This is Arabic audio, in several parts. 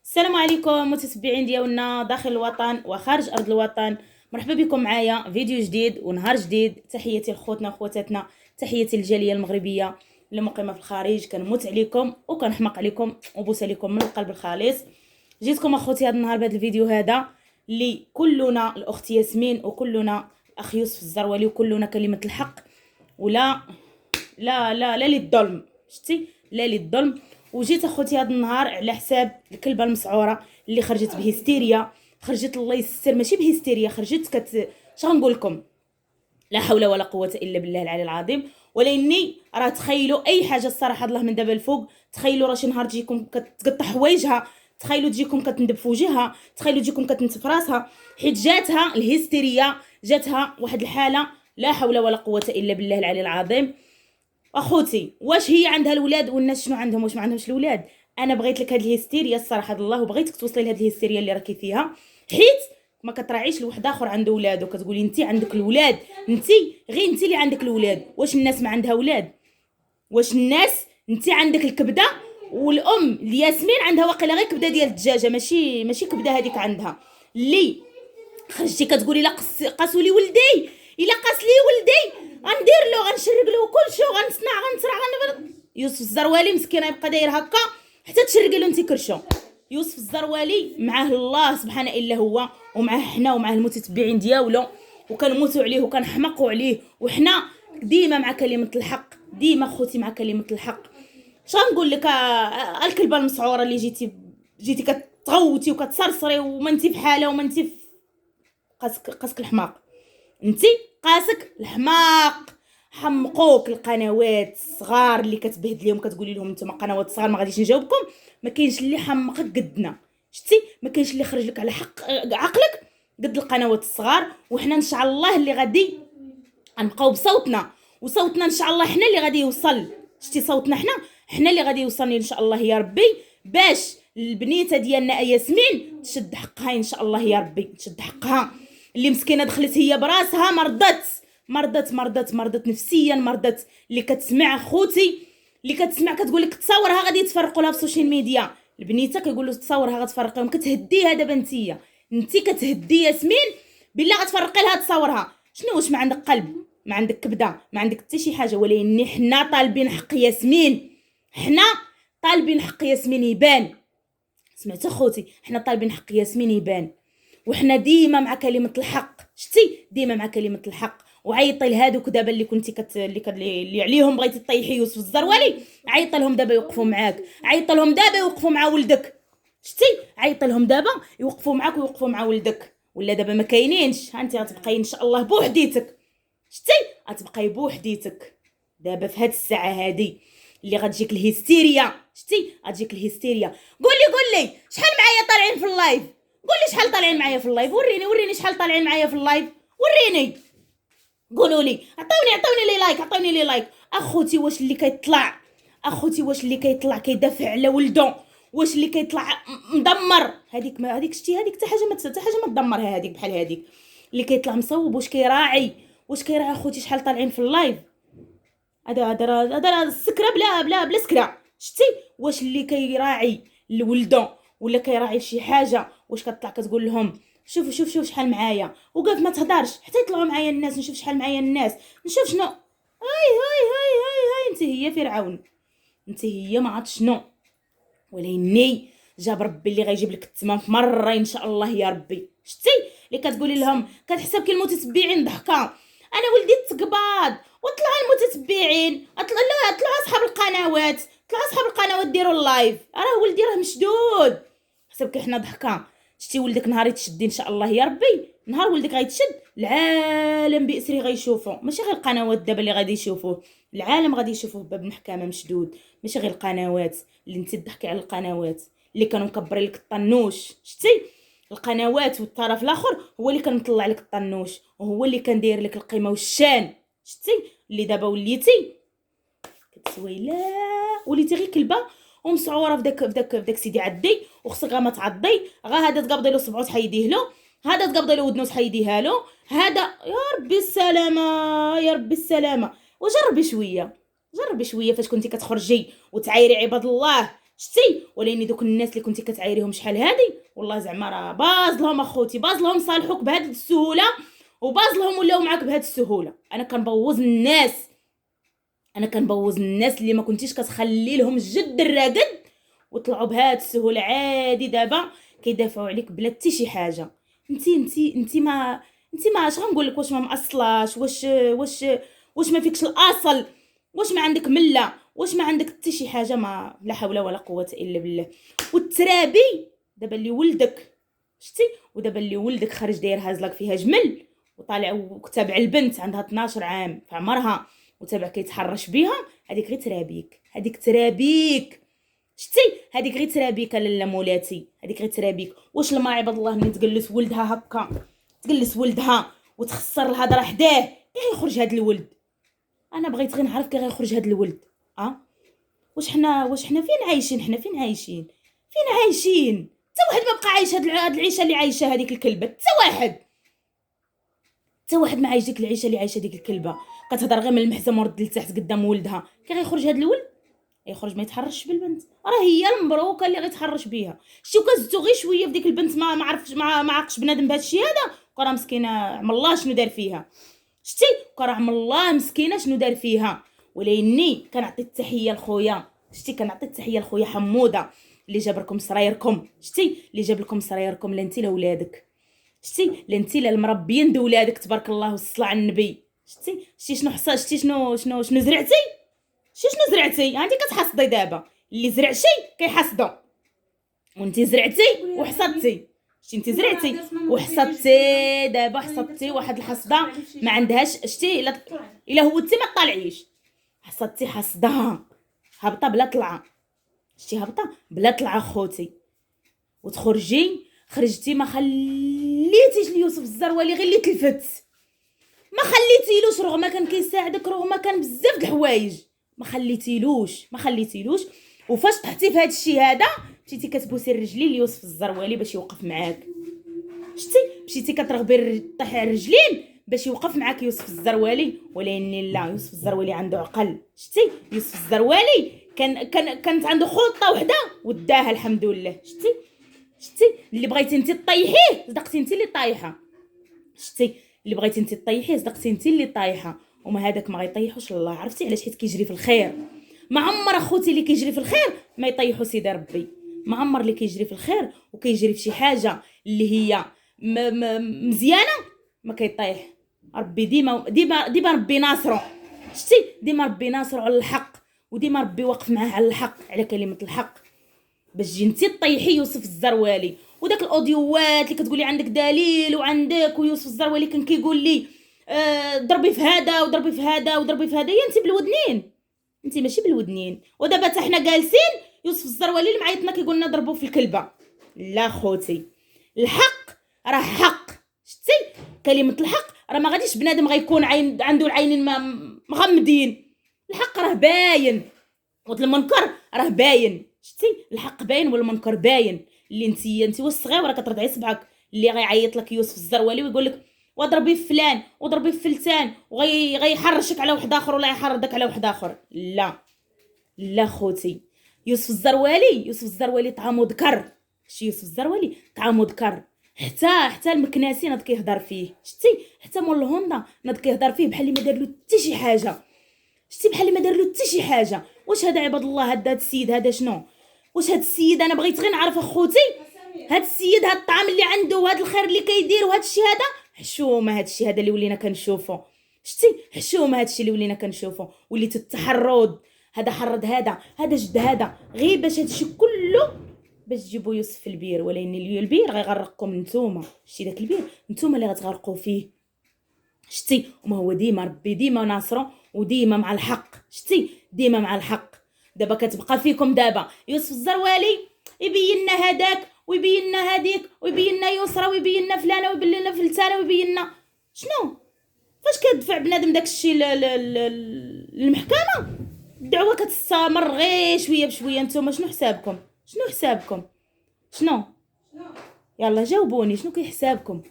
السلام عليكم متتبعين ديالنا داخل الوطن وخارج ارض الوطن. مرحبا بكم معايا فيديو جديد ونهار جديد. تحياتي لخوتنا وخواتاتنا، تحياتي للجاليه المغربيه اللي مقيمه في الخارج. كنموت عليكم وكنحماق عليكم وبوس عليكم من القلب الخالص. جيتكم اخوتي هذا النهار بهذا الفيديو هذا اللي كلنا الاخت ياسمين وكلنا الاخ يوسف الزروالي وكلنا كلمه الحق، ولا لا للظلم. شتي؟ لا للظلم. وجيت اخوتي هذا النهار على حساب الكلبه المسعوره اللي خرجت بهستيريا. خرجت الله يستر، ماشي بهستيريا، خرجت شغنقول لكم، لا حول ولا قوه الا بالله العلي العظيم. ولاني راه تخيلوا اي حاجه الصراحه الله من دابا الفوق. تخيلوا راه شي نهار تجيكم كتقطع حوايجها، تخيلوا تجيكم كتندب في وجهها، تخيلوا تجيكم كتنتف راسها، حيت جاتها الهستيريا، جاتها واحد الحاله لا حول ولا قوه الا بالله العلي العظيم. اخوتي واش هي عندها الولاد والناس شنو عندهم واش ما عندهمش الولاد؟ انا بغيت لك هاد الهستيريا الصراحه الله، وبغيتك توصلي لهاد الهستيريا اللي راكي فيها، حيت ما كتراعيش لواحد اخر عنده ولاد وكتقولي انت عندك الولاد، انت غير انت اللي عندك الولاد. واش الناس ما عندها ولاد؟ واش الناس انت عندك الكبده والام الياسمين عندها واقيلا غير كبده ديال الدجاجه، ماشي كبده هذيك عندها اللي خرجتي كتقولي لا قاسوا لي ولدي، الا قاس لي ولدي غندير له غنشرق له كل شيء غنصنع غنصرع يوسف الزروالي مسكين يبقى داير هكا حتى تشرقي له انت كرشو. يوسف الزروالي معاه الله سبحانه الا هو، ومعاه حنا ومعاه المتتبعين ديالو، وكنموتوا عليه وكنحمقوا عليه، وحنا ديما مع كلمه الحق، ديما خوتي مع كلمه الحق. شنقول لك الكلبه المسعوره اللي جيتي كتغوتي وكتصرصري وما انت بحاله وما انت قاسك الحماق، انت قاسك الحماق. حمقوك القنوات الصغار اللي كتبهدليهم كتقولي لهم نتوما قنوات صغار ما غاديش نجاوبكم. ما كاينش اللي حمقك قدنا، شتي؟ ما كاينش اللي خرج لك على حق عقلك قد القنوات الصغار. وحنا ان شاء الله اللي غادي غنبقاو بصوتنا، وصوتنا ان شاء الله حنا اللي غادي يوصل. شتي؟ صوتنا حنا اللي غادي يوصلني ان شاء الله يا ربي، باش البنيته ديالنا ياسمين تشد حقها ان شاء الله يا ربي، تشد حقها. اللي مسكينه دخلت هي براسها مرضت نفسيا، مرضت. اللي كتسمع خوتي، اللي كتسمع كتقول لك تصاورها غادي يتفرقوا لها في السوشيال ميديا، البنيته كيقولوا تصاورها غتفرقيهم، كتهديها دابا انت كتهدي ياسمين بالله غتفرقي لها تصاورها. شنو؟ واش ما عندك قلب؟ ما عندك كبده؟ ما عندك حتى شي حاجه؟ ولكن حنا طالبين حق ياسمين، حنا طالبين حق ياسمين يبان. سمعت اخوتي؟ حنا طالبين حق ياسمين يبان، وحنا ديما مع كلمه الحق. شتي؟ ديما مع كلمه الحق. وعيطي لهادوك دابا اللي كنتي اللي عليهم بغيتي تطيحي يوسف الزروالي، عيط لهم دابا يوقفوا معاك، عيط لهم دابا يوقفوا مع ولدك. شتي؟ عيط لهم دابا يوقفوا معاك ويوقفوا مع ولدك. ولا دابا ما كاينينش، ها انت غتبقاي ان شاء الله بوحديتك. شتي؟ غتبقاي بوحديتك دابا في هاد الساعه هادي اللي غتجيك الهستيريا. شتي؟ غتجيك الهستيريا. قولي شحال معايا طالعين في اللايف؟ قولي شحال طالعين معايا في اللايف، وريني شحال طالعين معايا في اللايف، وريني. قولوا لي، عطوني لي لايك. اخوتي واش اللي كيطلع، اخوتي واش اللي كيطلع كيدافع على ولده، واش اللي كيطلع مدمر هذيك شتي؟ هذيك حتى حاجه ما تدمرها هذيك بحال هذيك اللي كيطلع مصوب. واش كيراعي اخوتي شحال طالعين في اللايف؟ هذا السكره بلا سكره. شتي؟ واش اللي كيراعي لولده ولا كيراعي شي حاجه واش كتطلع كتقول لهم شوف شحال معايا، وقف ما تهدرش حتى يطلعوا معايا الناس، نشوف شحال معايا الناس، نشوف شنو. هاي انت هي فرعون، انت هي ما عرفت شنو. وليني جاب ربي اللي غيجيب لك التمام في مره ان شاء الله يا ربي. شتي؟ اللي كتقولي لهم كتحسب كي المتتبعين ضحكه، انا ولدي تقباض وطلع المتتبعين، طلعوا اصحاب القنوات ديروا اللايف، راه ولدي راه مشدود. حسبك احنا ضحكه. شتي؟ ولدك نهار يتشدي ان شاء الله يا ربي، نهار ولدك غيتشد العالم باسري غيشوفوا، ماشي غير القنوات دابا اللي غادي يشوفوه، العالم غادي يشوفوه باب المحكمه مشدود، ماشي غير القنوات اللي انت تضحكي على القنوات اللي كانوا مكبرين لك الطنوش. شتي؟ القنوات والطرف الاخر هو اللي كان مطلع لك الطنوش، وهو اللي كان داير لك القيمه والشان. شتي؟ اللي دابا وليتي كتسوي لا وليتي غير كلبه ومسعوره في داك سيدي عدي، وخصك غا ما تعضي، غا هذا تقبضي له صبعو تحيديه له، هذا تقبضي له ودنو تحيديها له، هذا يا ربي السلامه. وجربي شويه فاش كنتي كتخرجي وتعايري عباد الله. شتي. ولكن دوك الناس اللي كنتي كتعايريهم شحال هادي والله زعما راه باز لهم اخوتي، باز لهم صالحوك بهذه السهوله، وباز لهم ولاو معاك بهذه السهوله. انا كنبوظ الناس، انا كنبوظ الناس اللي ما كنتيش كتخلي لهم الجد الراقد وطلعوا بهذه السهوله عادي دابا كيدافعوا عليك بلا حتى شي حاجه. انت ما اش غنقول لك، واش ما مأصلاش، واش ما فيكش الاصل، واش ما عندك مله، واش ما عندك حتى شي حاجه، ما لا حول ولا قوه الا بالله. والترابي دابا اللي ولدك شتي، ودابا اللي ولدك خارج داير هازلك فيها جمل وطالع وتابع البنت عندها 12 عام في عمرها وتابع كيتحرش بيها، هذيك غير ترابيك، هذيك ترابيك شتي، هذيك غير ترابيك لاله مولاتي، هذيك غير ترابيك. واش الماء عباد الله ملي تجلس ولدها هكا، تجلس ولدها وتخسر الهضره حداه، كي غيخرج هذا الولد؟ انا بغيت غير نعرف كي غيخرج هذا الولد. واش حنا فين عايشين؟ حنا فين عايشين؟ حتى واحد ما بقى عايش هاد العيشه اللي عايشه هذيك الكلبه، حتى واحد ما عايش ديك العيشه اللي عايشه ديك الكلبه، كتهضر غير من المحزم ورد لتحت قدام ولدها. كي غيخرج هذا الولد؟ يخرج ما يتحرش بالبنت، راه هي المبروكه اللي غيتحرش بيها. شتو كزتو غير شويه في ديك البنت، ما عرفش ما عاقش بنادم بهذا الشيء هذا، وراه مسكينه عم الله شنو دار فيها. شتي وراه عم الله مسكينه شنو دار فيها. ولاني كنعطي التحيه لخويا، شتي كنعطي التحيه لخويا حموده اللي جاب لكم سرايركم، شتي اللي جاب لكم سرايركم لا انت لا ولادك، شتي لا انت لا المربيين د ولادك تبارك الله والصلاه على النبي. شتي شنو حصل، شتي شنو زرعتي، شنو زرعتي؟ انت كتحصدي دابا، اللي زرع شي كيحصدو، وانت زرعتي وحصدتي. شتي انت زرعتي وحصدتي، دابا حصدتي واحد الحصده ما عندهاش، شتي الا هوتي ما طالعيش، حصدتي حصدها هبطه بلا طلعه، شتي هبطه بلا طلعه خوتي. خرجتي ما خليتيش ليوسف الزروالي غير اللي تلفت، ما خليتيلوش رغم كان كيساعدك، رغم كان بزاف د الحوايج، ما خليتيلوش. وفاش طحتي في هذا الشيء هذا مشيتي كتبوسي الرجلين ليوسف الزروالي باش يوقف معاك، شتي مشيتي كترغبي طيحي على الرجلين باش يوقف معاك يوسف الزروالي. ولكن لا، يوسف الزروالي عنده عقل، شتي يوسف الزروالي كانت عنده خطه وحده وداها الحمد لله. شتي اللي بغيتي انت تطيحيه صدقتي انت اللي طايحه، شتي اللي بغيتي انت تطيحيه صدقتي انت اللي طايحه. وما هذاك ما غيطيحوش الله، عرفتي علاش؟ حيت كيجري في الخير. ما عمر اخوتي اللي كيجري في الخير ما يطيحوا سيدي ربي، ما عمر اللي كيجري في الخير وكيجري في شي حاجه اللي هي مزيانه ما كيطيح. ربي ديما ربي ناصرو، شتي ديما ربي ناصرو على الحق، وديما ربي واقف معاه على الحق، على كلمه الحق، باش تجي انت تطيحي يوسف الزروالي. وداك الاوديوات اللي كتقولي عندك دليل وعندك، ويوسف الزروالي كان كيقول لي ضربي في هذا وضربي في هذا وضربي في هذا، انت بالودنين، انت ماشي بالودنين. ودابا حتى حنا جالسين يوسف الزروالي اللي معيطنا كيقول لنا ضربوا في الكلبه. لا خوتي، الحق راه حق، شتي كلمه الحق راه ما غاديش بنادم غيكون عنده العينين مغمدين، الحق راه باين والمنكر راه باين، شتي الحق باين والمنكر باين. اللي انت والصغيره كترضعي صبعك اللي غيعيط لك يوسف الزروالي ويقول لك وضربي في فلان وضربي في فلتان وغيحرشك على واحد اخر ولا يحرضك على واحد اخر. لا خوتي، يوسف الزروالي طعامو ذكر، شي يوسف الزروالي طعامو ذكر، حتى المكناسي ناض كيهضر فيه، شتي حتى مول الهوندا ناض كيهضر فيه بحال اللي ما دار له حتى شي حاجه، شتي بحال اللي ما دار له حتى شي حاجه. واش هذا عباد الله؟ هذا السيد هذا شنو؟ واش هذا السيد؟ انا بغيت غير نعرف اخوتي، هذا السيد هذا الطعام اللي عنده وهذا الخير اللي كيدير وهذا الشيء هذا حشومه، هذا الشيء هذا اللي ولينا كنشوفه، شتي حشومه هذا الشيء اللي ولينا كنشوفه. وليت التحرض، هذا حرض هذا جد هذا، غير باش هذا الشيء كله باش تجيبوا يوسف البير. ولكن البير غيغرقكم نتوما، شتي داك البير نتوما اللي غتغرقوا فيه، شتي. وما هو ديما ربي ديما ناصره وديما مع الحق، شتي ديما مع الحق. دابا كتبقى فيكم دابا يوسف الزروالي يبين لنا هذاك ويبين لنا هذيك ويبين لنا يسرى ويبين لنا فلانه ويبين لنا فلتانه ويبين لنا شنو. فاش كتدفع بنادم داك الشيء للمحكمه الدعوه كتستمر غير شويه بشويه. نتوما شنو حسابكم شنو يلا جاوبوني، شنو كيحسابكم؟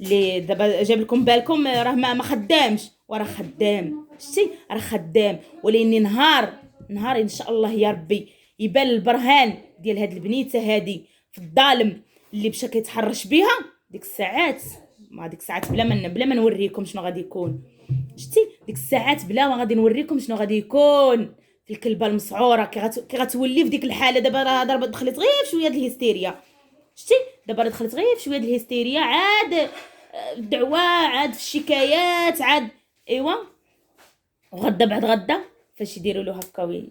اللي دابا جاب لكم بالكم راه ما خدامش، وراه خدام، شتي راه خدام. ولكن نهار ان شاء الله يا ربي يبان البرهان ديال هاد البنيته هادي في الظالم اللي مشى كيتحرش بها، ديك الساعات بلا ما نوريكم شنو غادي يكون. شتي ديك الساعات بلا ما غادي نوريكم شنو غادي يكون في الكلبه المسعوره كي غتولي في ديك الحاله. دابا راه دخلت غير في شويه د الهستيريا. شتي دابا راه دخلت غير في شويه د الهستيريا، عاد الدعوه، عاد في الشكايات، عاد ايوا. وغدا بعد غدا فاش يديروا له هكا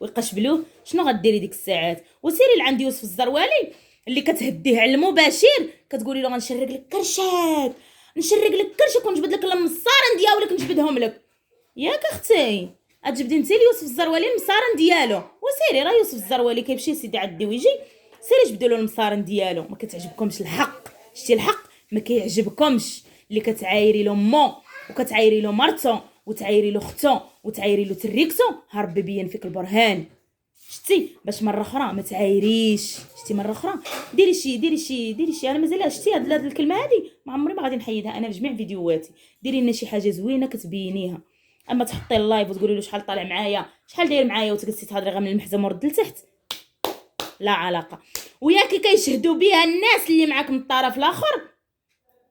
ويقشبلوه، شنو غديري ديك الساعات؟ وسيري لعند يوسف الزروالي اللي كتهديه على المباشر، كتقولي له غنشرق لك كرشك ونجبد لك المصارن ديالك نجبدهم لك. ياك اختي اجبدي انت ليوسف الزروالي المصارن ديالو، وسيري راه يوسف الزروالي كيمشي سيدي عدي ويجي، سيري جبدوا له المصارن ديالو. ما كتعجبكمش الحق، شتي الحق ما كيعجبكمش اللي كتعايري له مو وكتعايري له مرتو وتعايري له اختو وتعايري له تريكتو. هربي بين فيك البرهان. شتي باش مره اخرى ما تعايريش. شتي مره اخرى ديري شي انا مازال شتي هاد الكلمه هادي ما عمري ما غادي نحيدها انا في جميع فيديوهاتي. ديري لنا شي حاجه زوينه كتبينيها، اما تحطي اللايف وتقولي له شحال طالع معايا شحال داير معايا وتجلسي تهضري غير من المحزم ورد لتحت، لا علاقه. وياكي كيشهدوا بها الناس اللي معاك من الطرف الاخر.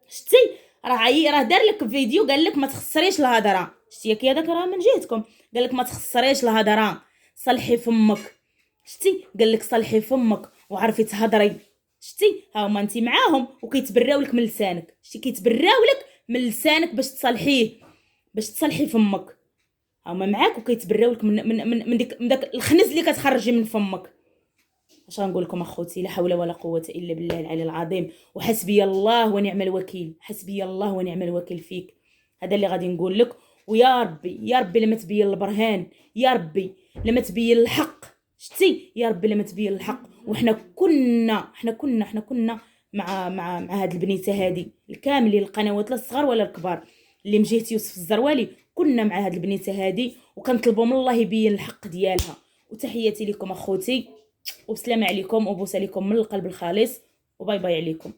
شتي راه دار لك فيديو قال لك ما تخسريش الهضره. شتي ياك هذاك راه من جهتكم، قال لك ما تخسريش الهضره، صلحي فمك. شتي قال لك صلحي فمك وعرفي تهضري. شتي ها هما انت معاهم وكيتبراو لك من لسانك. شتي كيتبراو لك من لسانك باش تصلحيه، باش تصلحي فمك. ها هما معاك وكيتبراو لك من داك الخنز اللي كتخرجي من فمك. اش غنقول لكم اخوتي؟ لا حول ولا قوه الا بالله العلي العظيم، وحسبي الله ونعم الوكيل، حسبي الله ونعم الوكيل فيك. هذا اللي غادي نقول لك. ويا ربي لما تبين البرهان، يا ربي لما تبين الحق. شتي يا ربي لما تبين الحق. وحنا كنا مع هاد البنيته هادي الكاملين، القنوات لا الصغار ولا الكبار اللي من جهه يوسف الزروالي، كنا مع هاد البنيته هادي وكنطلبوا من الله يبين الحق ديالها. وتحياتي لكم اخوتي، وبسلامة عليكم وبوسه لكم من القلب الخالص، وباي باي عليكم.